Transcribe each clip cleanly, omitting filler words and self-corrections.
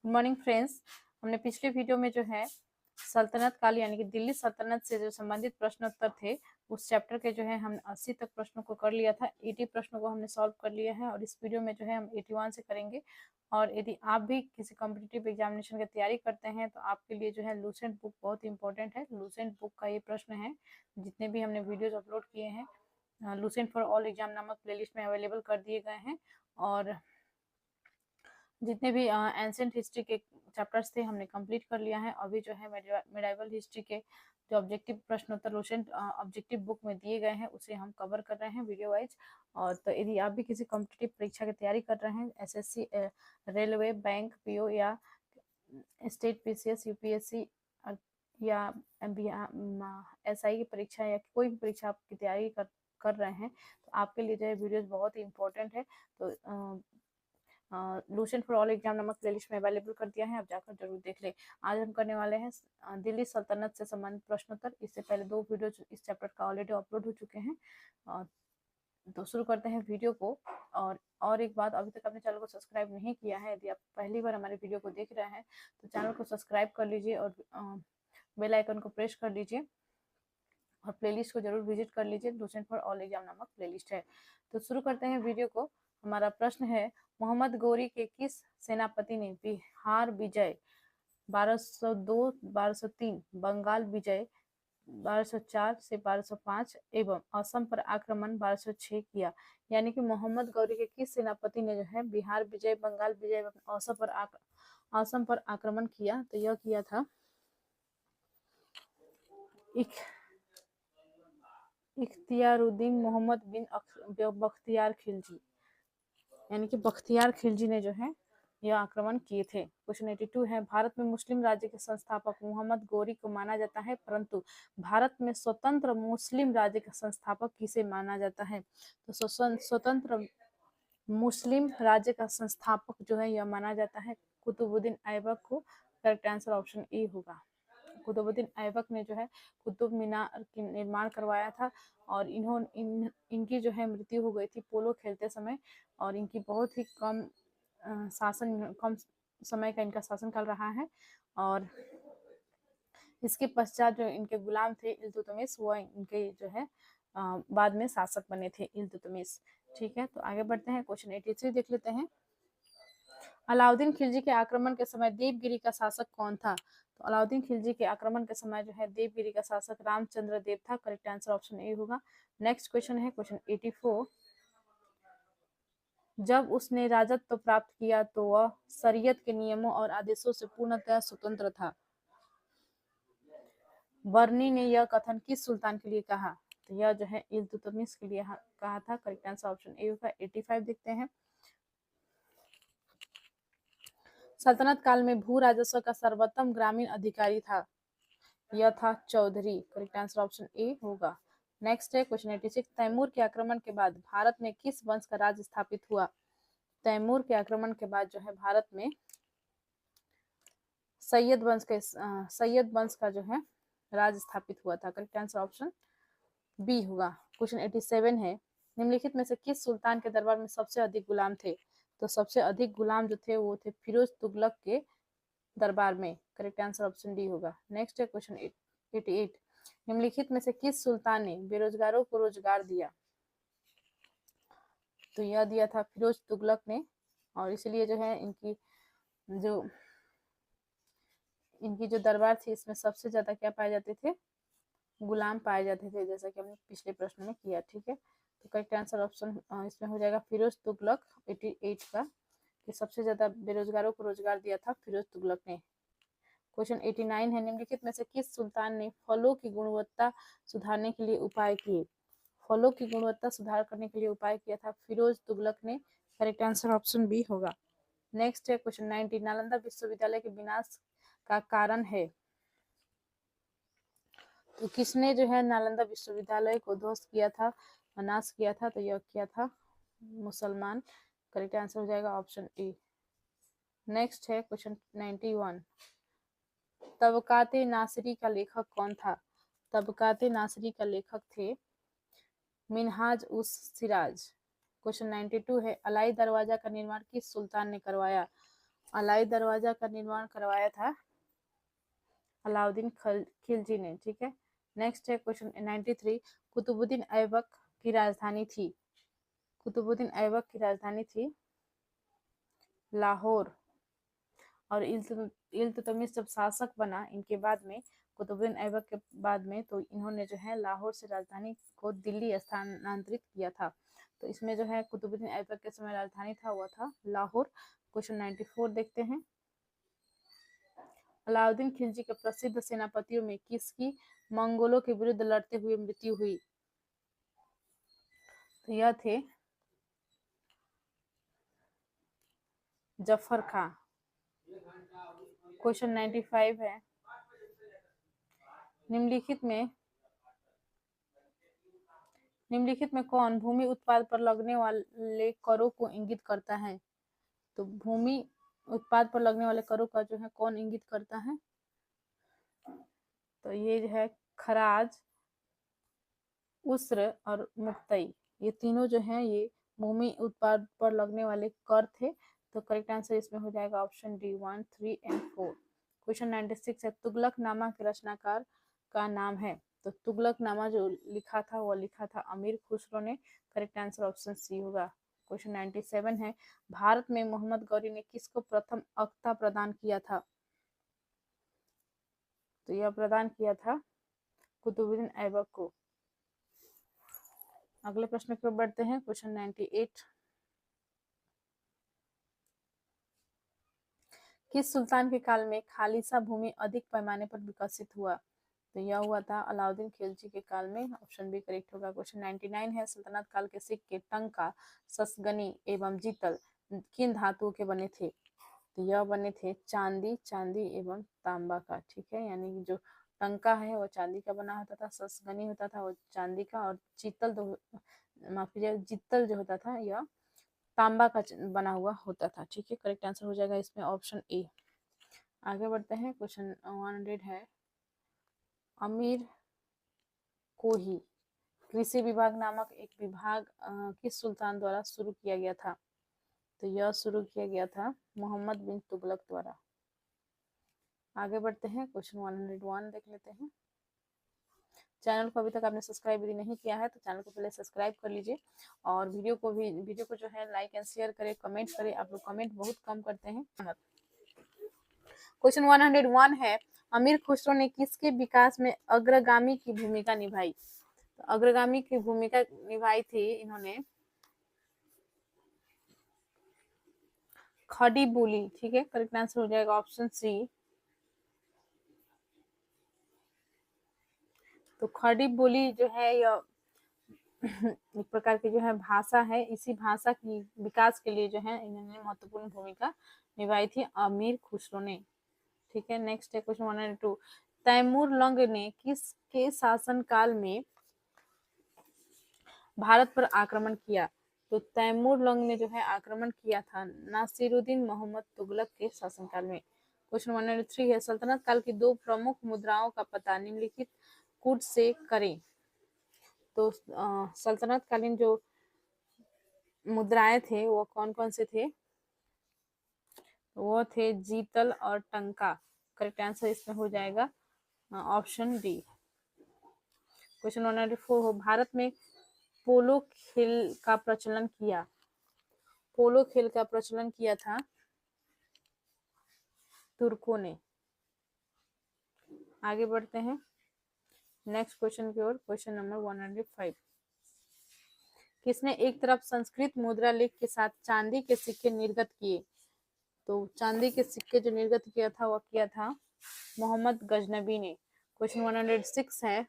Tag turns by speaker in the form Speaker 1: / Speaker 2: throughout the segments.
Speaker 1: Good morning friends. हमने पिछले video में जो है सल्तनत काल यानी कि दिल्ली सल्तनत से जो संबंधित प्रश्नोत्तर थे उस चैप्टर के जो है हम 80 तक प्रश्नों को कर लिया था। 80 प्रश्नों को हमने सॉल्व कर लिया है और इस वीडियो में जो है हम 81 से करेंगे। और यदि आप भी किसी कॉम्पिटिटिव एग्जामिनेशन की तैयारी करते हैं तो आपके लिए जो है लूसेंट बुक बहुत इंपॉर्टेंट है। लूसेंट बुक का ये प्रश्न है, जितने भी हमने वीडियोज अपलोड किए हैं लूसेंट फॉर ऑल एग्जाम नामक प्लेलिस्ट में अवेलेबल कर दिए गए हैं। और जितने भी एंशिएंट हिस्ट्री के चैप्टर्स थे हमने कंप्लीट कर लिया है। अभी जो है मेडिवल हिस्ट्री के जो ऑब्जेक्टिव प्रश्नोत्तर लूसेंट ऑब्जेक्टिव बुक में दिए गए हैं उसे हम कवर कर रहे हैं वीडियो वाइज। और तो यदि आप भी किसी कॉम्पिटिटिव परीक्षा की तैयारी कर रहे हैं, एसएससी, रेलवे, बैंक, पीओ या स्टेट पीसीएस, यूपीएससी या एसआई की परीक्षा या कोई भी परीक्षा आपकी तैयारी कर रहे हैं तो आपके लिए जो है वीडियोज बहुत ही इंपॉर्टेंट है। तो लूसेंट फॉर ऑल एग्जाम नामक प्लेलिस्ट में अवेलेबल कर दिया है, आप जाकर जरूर देख लें। आज हम करने वाले हैं दिल्ली सल्तनत से संबंधित प्रश्नोत्तर। इससे पहले 2 वीडियो इस चैप्टर का ऑलरेडी अपलोड हो चुके हैं। तो शुरू करते हैं वीडियो को। और एक बात, अभी तक आपने चैनल को सब्सक्राइब नहीं किया है, यदि आप पहली बार हमारे वीडियो को देख रहे हैं तो चैनल को सब्सक्राइब कर लीजिए और बेल आइकन को प्रेस कर लीजिए और प्लेलिस्ट को जरूर विजिट कर लीजिए। लूसेंट फॉर ऑल एग्जाम नामक प्लेलिस्ट है। तो शुरू करते हैं वीडियो को। हमारा प्रश्न है, मोहम्मद गौरी के किस सेनापति ने बिहार विजय 1202-1203, बंगाल विजय 1204 से 1205 एवं असम पर आक्रमण 1206 किया? यानी कि मोहम्मद गौरी के किस सेनापति ने जो है बिहार विजय, बंगाल विजय एवं असम पर आक्रमण किया? तो यह किया था इख्तियारुद्दीन मोहम्मद बिन बख्तियार खिलजी, यानी कि बख्तियार खिलजी ने जो है यह आक्रमण किए थे। क्वेश्चन 82 है, भारत में मुस्लिम राज्य के संस्थापक मोहम्मद गौरी को माना जाता है, परंतु भारत में स्वतंत्र मुस्लिम राज्य का संस्थापक किसे माना जाता है? तो स्वतंत्र मुस्लिम राज्य का संस्थापक जो है यह माना जाता है कुतुबुद्दीन ऐबक को। करेक्ट आंसर ऑप्शन ए होगा। कुतुबुद्दीन ऐबक ने जो है कुतुब मीनार की निर्माण करवाया था और इनकी जो है मृत्यु हो गई थी पोलो खेलते समय। और इनकी बहुत ही कम समय का इनका शासनकाल रहा है। और इसके पश्चात जो इनके गुलाम थे इल्तुतमिश, वो इनके जो है बाद में शासक बने थे इल्तुतमिश। ठीक है, तो आगे बढ़ते हैं। क्वेश्चन 83 देख लेते हैं। अलाउद्दीन खिलजी के आक्रमण के समय देवगिरी का शासक कौन था? तो अलाउद्दीन खिलजी के आक्रमण के समय जो है देवगिरी का शासक रामचंद्र देव था। करेक्ट आंसर ऑप्शन ए होगा। नेक्स्ट क्वेश्चन है क्वेश्चन 84। जब उसने राजत्व प्राप्त किया तो वह शरीयत के नियमों और आदेशों से पूर्णतः स्वतंत्र था। बर्नी ने यह कथन किस सुल्तान के लिए कहा? तो यह जो है इल्तुतमिश के लिए कहा था। करेक्ट आंसर ऑप्शन ए होगा। 85 देखते हैं। सल्तनत काल में भू राजस्व का सर्वोत्तम ग्रामीण अधिकारी था? यह था Chaudhary. Correct answer option A होगा। नेक्स्ट है क्वेश्चन 86। तैमूर के आक्रमण के बाद भारत में किस वंश का राज स्थापित हुआ? तैमूर के आक्रमण के बाद जो है भारत में सैयद वंश का जो है राज स्थापित हुआ था। करेक्ट आंसर ऑप्शन बी होगा। क्वेश्चन 87 है, निम्नलिखित में से किस सुल्तान के दरबार में सबसे अधिक गुलाम थे? तो सबसे अधिक गुलाम जो थे वो थे फिरोज तुगलक के दरबार में। करेक्ट आंसर ऑप्शन डी होगा। नेक्स्ट है क्वेश्चन 88। निम्नलिखित में से किस सुल्तान ने बेरोजगारों को रोजगार दिया? तो यह दिया था फिरोज तुगलक ने। और इसलिए जो है इनकी जो दरबार थी इसमें सबसे ज्यादा क्या पाए जाते थे? गुलाम पाए जाते थे, जैसा कि हमने पिछले प्रश्न में किया। ठीक है, तो करेक्ट आंसर ऑप्शन इसमें हो जाएगा फिरोज तुगलक 88 का, कि सबसे ज्यादा बेरोजगारों को रोजगार दिया था फिरोज तुगलक ने। क्वेश्चन 89 है, निम्नलिखित में से किस सुल्तान ने फलों की गुणवत्ता सुधारने के लिए उपाय किए? फलों की गुणवत्ता सुधार करने के लिए उपाय किया था फिरोज तुगलक ने। करेक्ट आंसर ऑप्शन बी होगा। नेक्स्ट है क्वेश्चन 90। नालंदा विश्वविद्यालय के विनाश का कारण है? तो किसने जो है नालंदा विश्वविद्यालय को ध्वस्त किया था, नाश किया था? तो यह किया था मुसलमान। करेक्ट आंसर हो जाएगा ऑप्शन ए। नेक्स्ट है क्वेश्चन 91। तबकाते नासिरी का लेखक कौन था? तबकाते नासिरी का लेखक थे मिनहाज उस सिराज। क्वेश्चन 92 है, अलाई दरवाजा का निर्माण किस सुल्तान ने करवाया? अलाई दरवाजा का निर्माण करवाया था अलाउद्दीन खिलजी ने। ठीक है, नेक्स्ट है क्वेश्चन 93, कुतुबुद्दीन ऐबक की राजधानी थी। कुतुबुद्दीन ऐबक की राजधानी थी लाहौर। और इल्तुतमिश जब शासक बना इनके बाद में, कुतुबुद्दीन ऐबक के बाद में, तो इन्होंने जो है लाहौर से राजधानी को दिल्ली स्थानांतरित किया था। तो इसमें जो है कुतुबुद्दीन ऐबक के समय राजधानी था वो था लाहौर। क्वेश्चन 94 देखते हैं, अलाउद्दीन खिलजी के प्रसिद्ध सेनापतियों में किसकी मंगोलों के विरुद्ध लड़ते हुए मृत्यु हुई? तो यह थे जफर खां। क्वेश्चन 95 है, निम्नलिखित में कौन भूमि उत्पाद पर लगने वाले करों को इंगित करता है? तो भूमि उत्पाद पर लगने वाले करों का जो है कौन इंगित करता है? तो ये जो है खराज, उस्र और मुक्तई, ये तीनों जो है ये भूमि उत्पाद पर लगने वाले कर थे। तो करेक्ट आंसर इसमें हो जाएगा ऑप्शन डी 1, 3 एंड 4। क्वेश्चन 96 है, तुगलकनामा के रचनाकार का नाम है। तो तुगलकनामा जो लिखा था वो लिखा था अमीर खुसरो ने। करेक्ट आंसर ऑप्शन सी होगा। क्वेश्चन 97 है, भारत में मोहम्मद गौरी ने किसको प्रथम अख्ता प्रदान किया था? तो यह प्रदान किया था कुतुबुद्दीन ऐबक को। अगले प्रश्न की ओर बढ़ते हैं, क्वेश्चन 98, किस सुल्तान के काल में खालिसा भूमि अधिक पैमाने पर विकसित हुआ? तो यह हुआ था अलाउद्दीन खिलजी के काल में। ऑप्शन बी करेक्ट होगा। क्वेश्चन 99 है, सल्तनत काल के सिक्के टंका, ससगनी एवं जीतल किन धातुओं के बने थे? तो यह बने थे चांदी एवं तांबा का। ठीक है, यानी जो टंका है वो चांदी का बना होता था, ससगनी होता था वो चांदी का, और जीतल जो होता था यह तांबा का बना हुआ होता था। ठीक है, करेक्ट आंसर हो जाएगा इसमें ऑप्शन ए। आगे बढ़ते हैं, क्वेश्चन 100 है, अमीर कोही कृषि विभाग नामक एक विभाग किस सुल्तान द्वारा शुरू किया गया था? तो यह शुरू किया गया था मोहम्मद बिन तुगलक द्वारा। आगे बढ़ते हैं, क्वेश्चन 101 देख लेते हैं। चैनल को अभी तक आपने सब्सक्राइब यदि नहीं किया है तो चैनल को पहले सब्सक्राइब कर लीजिए, और वीडियो को जो है लाइक एंड शेयर करें, कमेंट करें। आप लोग कमेंट बहुत कम करते हैं। क्वेश्चन 101 है, अमीर खुसरो ने किसके विकास में अग्रगामी की भूमिका निभाई? तो अग्रगामी की भूमिका निभाई थी इन्होंने खड़ी बोली। ठीक है, करेक्ट आंसर हो जाएगा ऑप्शन सी। तो खड़ी बोली जो है यह एक प्रकार की जो है भाषा है, इसी भाषा की विकास के लिए जो है इन्होंने महत्वपूर्ण भूमिका निभाई थी अमीर खुसरो ने। ठीक है, नेक्स्ट है क्वेश्चन 102, तैमूर लंग ने किसके शासन काल में भारत पर आक्रमण किया? तो तैमूर लंग ने जो है आक्रमण किया था नासिरुद्दीन मोहम्मद तुगलक के शासनकाल में। क्वेश्चन 103 है, सल्तनत काल की दो प्रमुख मुद्राओं का पता निम्नलिखित कूट से करें। तो सल्तनत कालीन जो मुद्राएं थे वो कौन कौन से थे? वो थे जीतल और टंका। करेक्ट आंसर इसमें हो जाएगा ऑप्शन डी। क्वेश्चन 194 हो, भारत में पोलो खेल का प्रचलन किया? पोलो खेल का प्रचलन किया था तुर्कों ने। आगे बढ़ते हैं नेक्स्ट क्वेश्चन की ओर, क्वेश्चन नंबर 105, किसने एक तरफ संस्कृत मुद्रा लेख के साथ चांदी के सिक्के निर्गत किए? तो चांदी के सिक्के जो निर्गत किया था वह किया था मोहम्मद गजनबी ने। क्वेश्चन 106 है,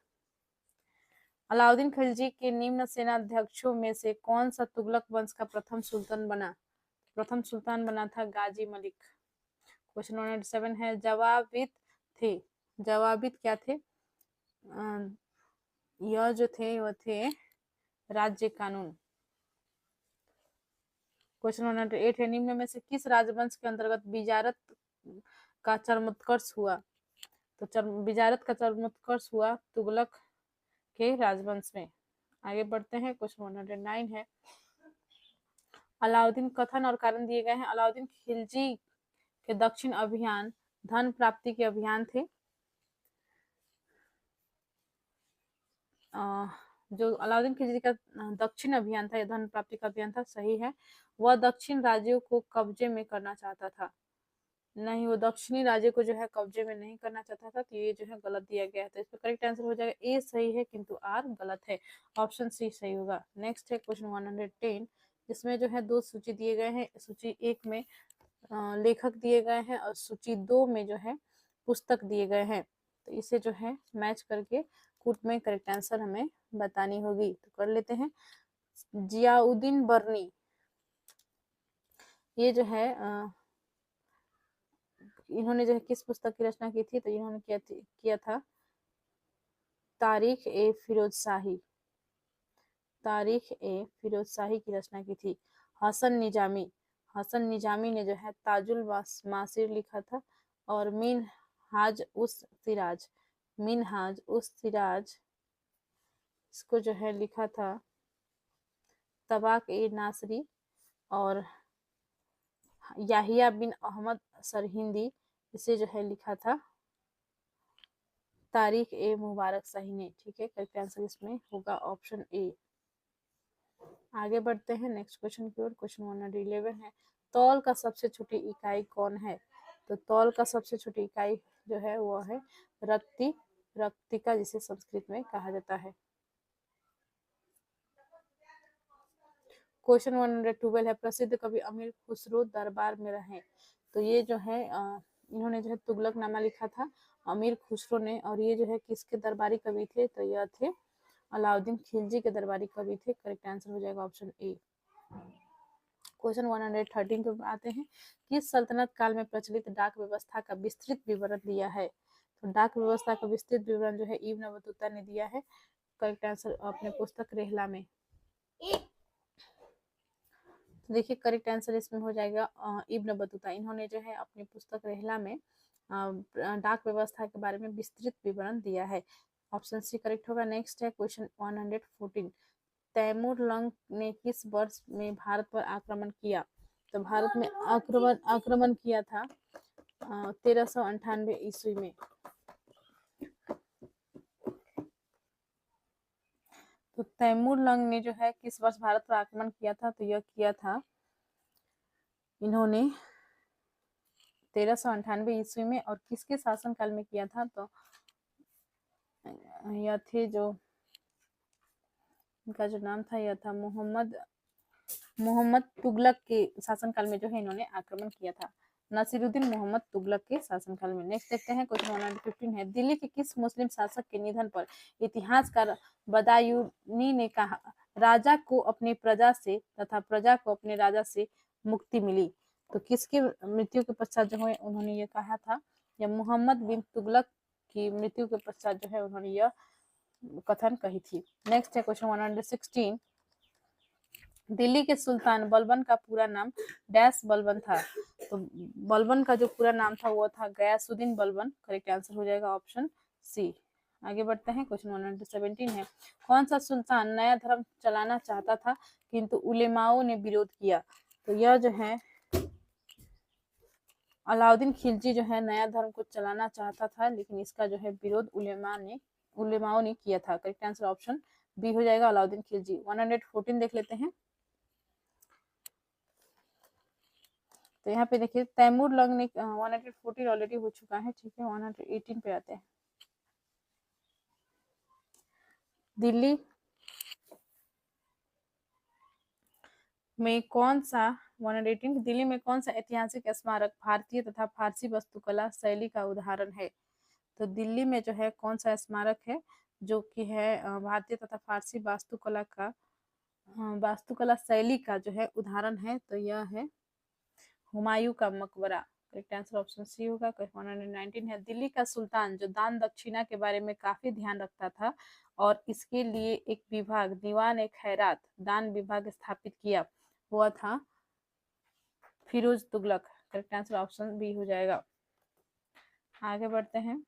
Speaker 1: अलाउद्दीन खिलजी के निम्न सेनाध्यक्षों में से कौन सा तुगलक वंश का प्रथम सुल्तान बना? प्रथम सुल्तान बना था गाजी मलिक। क्वेश्चन 107 है, जवाबित क्या थे? यह जो थे वह थे राज्य कानून। क्वेश्चन 108 है, निम्न में से किस राजवंश के अंतर्गत बिजारत का चरमोत्कर्ष हुआ? तो बिजारत का चरमोत्कर्ष हुआ तुगलक के राजवंश में। आगे बढ़ते हैं, क्वेश्चन 109 है, अलाउद्दीन कथन और कारण दिए गए हैं। अलाउद्दीन खिलजी के दक्षिण अभियान धन प्राप्ति के अभियान थे। जो अलाउद्दीन खिलजी का दक्षिण अभियान था, धन प्राप्ति का अभियान था, सही है। वह दक्षिण राज्यों को कब्जे में करना चाहता था, नहीं, वो दक्षिणी राज्य को जो है कब्जे में नहीं करना चाहता था, तो ये जो है गलत दिया गया है। तो इसका करेक्ट आंसर हो जाएगा ए सही है किंतु आर गलत है, ऑप्शन सी सही होगा। नेक्स्ट है क्वेश्चन 110, जिसमें जो है दो सूची दिए गए हैं। सूची 1 में लेखक दिए गए हैं और सूची 2 में जो है पुस्तक दिए गए हैं। तो इसे जो है मैच करके कूट में करेक्ट आंसर हमें बतानी होगी। तो कर लेते हैं। जियाउद्दीन बर्नी, ये जो है इन्होंने जो है किस पुस्तक की रचना की थी? तो इन्होंने किया था तारीख ए फिरोज शाही, तारीख ए फिरोज शाही की रचना की थी। हसन निजामी, हसन निजामी ने जो है ताजुल मासिर लिखा था। और मिनहाज उस सिराज, मिनहाज उस सिराज इसको जो है लिखा था तबाक ए नासरी। और याहिया बिन अहमद सरहिंदी, इसे जो है लिखा था तारीख ए मुबारक शाही ने। ठीक है, करेक्ट आंसर इसमें होगा ऑप्शन ए। आगे बढ़ते हैं नेक्स्ट क्वेश्चन की ओर। क्वेश्चन 111 है, तौल का सबसे छोटी इकाई कौन है? तो तौल का सबसे छोटी इकाई जो है वो है रक्ति, रक्तिका जिसे संस्कृत में कहा जाता है। क्वेश्चन 112 है, प्रसिद्ध कवि अमीर खुसरो दरबार में रहे। तो ये जो है इन्होंने जो है तुगलकनामा लिखा था अमीर खुसरो ने। और ये जो है किसके दरबारी कवि थे? तो यह थे अलाउद्दीन खिलजी के दरबारी कवि थे। करेक्ट आंसर हो जाएगा ऑप्शन ए। क्वेश्चन 113 पे आते हैं, किस सल्तनत काल में प्रचलित डाक व्यवस्था का विस्तृत विवरण दिया है? तो डाक व्यवस्था का विस्तृत विवरण जो है इब्न बतूता ने दिया है। करेक्ट आंसर अपने पुस्तक रेहला में। तो देखिए करेक्ट आंसर इसमें हो जाएगा इब्न बतूता। इन्होंने जो है अपनी पुस्तक रेहला में डाक व्यवस्था के बारे में विस्तृत विवरण दिया है। ऑप्शन सी करेक्ट होगा। नेक्स्ट है क्वेश्चन 114, तैमूर लंग ने किस वर्ष में भारत पर आक्रमण किया? तो भारत में आक्रमण किया था 1398 ईस्वी में। तो तैमूर लंग ने जो है किस वर्ष भारत पर आक्रमण किया था? तो यह किया था इन्होंने 1398 ईस्वी में। और किसके शासनकाल में किया था? तो यह थे जो इनका जो नाम था यह था मोहम्मद तुगलक के शासनकाल में जो है इन्होंने आक्रमण किया था, नसीरुद्दीन मोहम्मद तुगलक के शासनकाल में। नेक्स्ट देखते हैं क्वेश्चन 115 है, दिल्ली के किस मुस्लिम शासक के निधन पर इतिहासकार बदायूनी ने कहा राजा को अपनी प्रजा से तथा प्रजा को अपने राजा से मुक्ति मिली? तो किसकी मृत्यु के पश्चात जो है उन्होंने ये कहा था? या मोहम्मद बिन तुगलक की मृत्यु के पश्चात जो है उन्होंने यह कथन कही थी। नेक्स्ट है क्वेश्चन 116, दिल्ली के सुल्तान बलबन का पूरा नाम डैश बलबन था? तो बलबन का जो पूरा नाम था वो था गयासुद्दीन बलबन। करेक्ट आंसर हो जाएगा ऑप्शन सी। आगे बढ़ते हैं क्वेश्चन 117 है, कौन सा सुल्तान नया धर्म चलाना चाहता था किंतु उलेमाओं ने विरोध किया? तो यह जो है अलाउद्दीन खिलजी जो है नया धर्म को चलाना चाहता था, लेकिन इसका जो है विरोध उलेमाओं ने किया था। करेक्ट आंसर ऑप्शन बी हो जाएगा अलाउद्दीन खिलजी। 114 देख लेते हैं। तो यहाँ पे देखिए तैमूर लंग ने 114 ऑलरेडी हो चुका है। ठीक है, 118 पे आते हैं। दिल्ली में कौन सा 118 दिल्ली में कौन सा ऐतिहासिक स्मारक भारतीय तथा फारसी वास्तुकला शैली का उदाहरण है? तो दिल्ली में जो है कौन सा स्मारक है जो कि है भारतीय तथा फारसी वास्तुकला शैली का जो है उदाहरण है? तो यह है हुमायूं का मकबरा। करेक्ट आंसर ऑप्शन सी होगा। 119 है, दिल्ली का सुल्तान जो दान दक्षिणा के बारे में काफी ध्यान रखता था और इसके लिए एक विभाग दीवान एक खैरात दान विभाग स्थापित किया, हुआ था Firoz Tughlaq. Correct answer option B हो जाएगा। आगे बढ़ते हैं,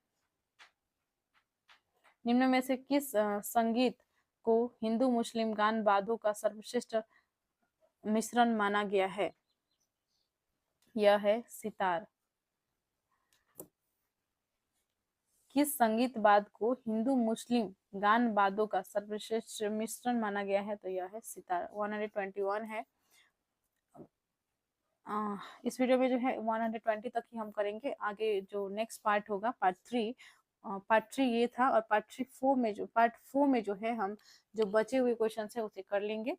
Speaker 1: निम्न में से किस संगीत को हिंदू मुस्लिम गान वाद्यों का सर्वश्रेष्ठ मिश्रण माना गया है? यह है सितार। किस संगीत वाद को हिंदू मुस्लिम गान वादों का सर्वश्रेष्ठ मिश्रण माना गया है? तो यह है सितार। 121 है। इस वीडियो में जो है 120 तक ही हम करेंगे। आगे जो नेक्स्ट पार्ट होगा पार्ट थ्री ये था, और पार्ट फोर में जो है हम जो बचे हुए क्वेश्चन है उसे कर लेंगे।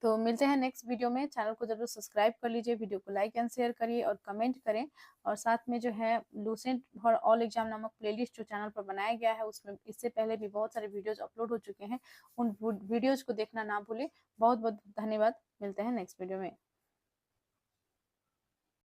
Speaker 1: तो मिलते हैं नेक्स्ट वीडियो में। चैनल को जरूर सब्सक्राइब कर लीजिए, वीडियो को लाइक एंड शेयर करिए और कमेंट करें। और साथ में जो है लूसेंट फॉर ऑल एग्जाम नामक प्लेलिस्ट जो चैनल पर बनाया गया है, उसमें इससे पहले भी बहुत सारे वीडियोज अपलोड हो चुके हैं, उन वीडियोज को देखना ना भूलें। बहुत बहुत धन्यवाद। मिलते हैं नेक्स्ट वीडियो में।